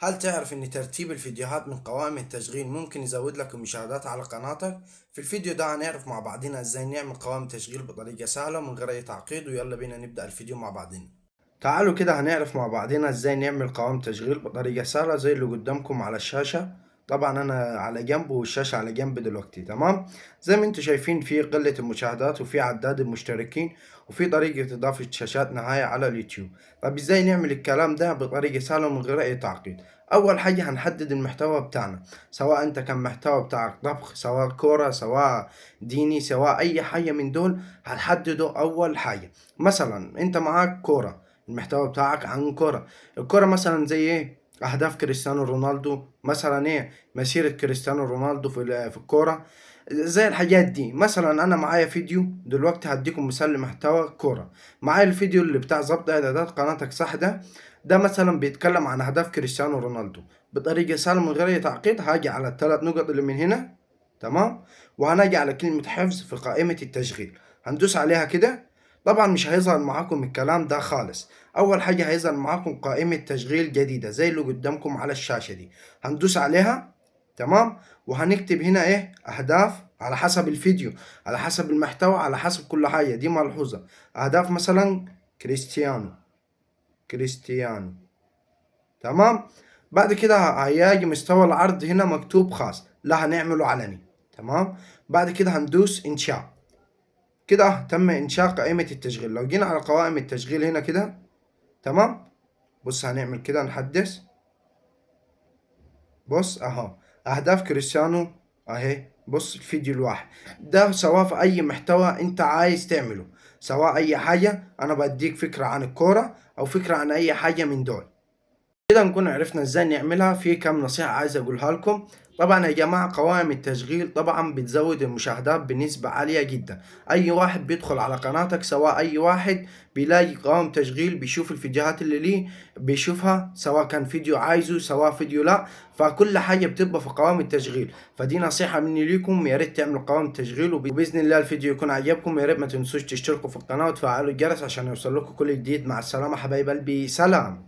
هل تعرف ان ترتيب الفيديوهات من قوائم التشغيل ممكن يزود لك المشاهدات على قناتك؟ في الفيديو ده هنعرف مع بعضنا ازاي نعمل قوائم تشغيل بطريقة سهلة ومن غير اي تعقيد، ويلا بينا نبدأ الفيديو مع بعضنا. تعالوا كده هنعرف مع بعضنا ازاي نعمل قوائم تشغيل بطريقة سهلة زي اللي قدامكم على الشاشة. طبعا انا على جنب والشاشة على جنب دلوقتي، تمام. زي ما انتم شايفين في قلة المشاهدات وفي عداد المشتركين وفي طريقة اضافة شاشات نهاية على اليوتيوب. طب ازاي نعمل الكلام ده بطريقة سهلة ومن غير اي تعقيد؟ اول حاجة هنحدد المحتوى بتاعنا، سواء انت كان محتوى بتاعك طبخ، سواء كورة، سواء ديني، سواء اي حاجة من دول هنحدده اول حاجة. مثلا انت معاك كورة، المحتوى بتاعك عن كرة. الكرة مثلا زي ايه؟ اهداف كريستيانو رونالدو، مثلا ايه مسيرة كريستيانو رونالدو في الكورة. زي الحاجات دي. مثلا انا معايا فيديو دلوقتي هديكم مثال لمحتوى كورة. معايا الفيديو اللي بتاع ظبط اعدادات قناتك صح ده مثلا بيتكلم عن اهداف كريستيانو رونالدو بطريقة سهلة من غير اي تعقيد. هاجي على الثلاث نقط اللي من هنا، تمام، وهنجي على كلمة حفظ في قائمة التشغيل، هندوس عليها كده. طبعا مش هيظهر معاكم الكلام ده خالص. اول حاجة هيظهر معاكم قائمة تشغيل جديدة زي اللي قدامكم على الشاشة دي، هندوس عليها، تمام. وهنكتب هنا ايه؟ اهداف على حسب الفيديو، على حسب المحتوى، على حسب كل حاجة، دي ملحوظة. اهداف مثلا كريستيانو، تمام. بعد كده هيجي مستوى العرض هنا مكتوب خاص، لا هنعمله علني، تمام. بعد كده هندوس انشاء. كده تم انشاء قائمة التشغيل. لو جينا على قوائم التشغيل هنا كده، تمام، بص هنعمل كده نحدث. بص اهو، اهداف كريستيانو اهي. بص الفيديو الواحد ده، سواء في اي محتوى انت عايز تعمله، سواء اي حاجة، انا بديك فكرة عن الكورة او فكرة عن اي حاجة من دول. كده نكون عرفنا ازاي نعملها. في كام نصيحة عايز اقولها لكم. طبعا يا جماعة قوائم التشغيل طبعا بتزود المشاهدات بنسبة عالية جدا. اي واحد بيدخل على قناتك، سواء اي واحد بيلاقي قوائم تشغيل بيشوف الفيديوهات اللي ليه بيشوفها، سواء كان فيديو عايزه سواء فيديو لا، فكل حاجة بتبقى في قوائم التشغيل. فدي نصيحة مني ليكم، يا ريت تعملوا قوائم تشغيل. وبإذن الله الفيديو يكون عجبكم. يا ريت ما تنسوش تشتركوا في القناة وتفعلوا الجرس عشان يوصل لكم كل جديد. مع السلامة حبايب قلبي، سلام.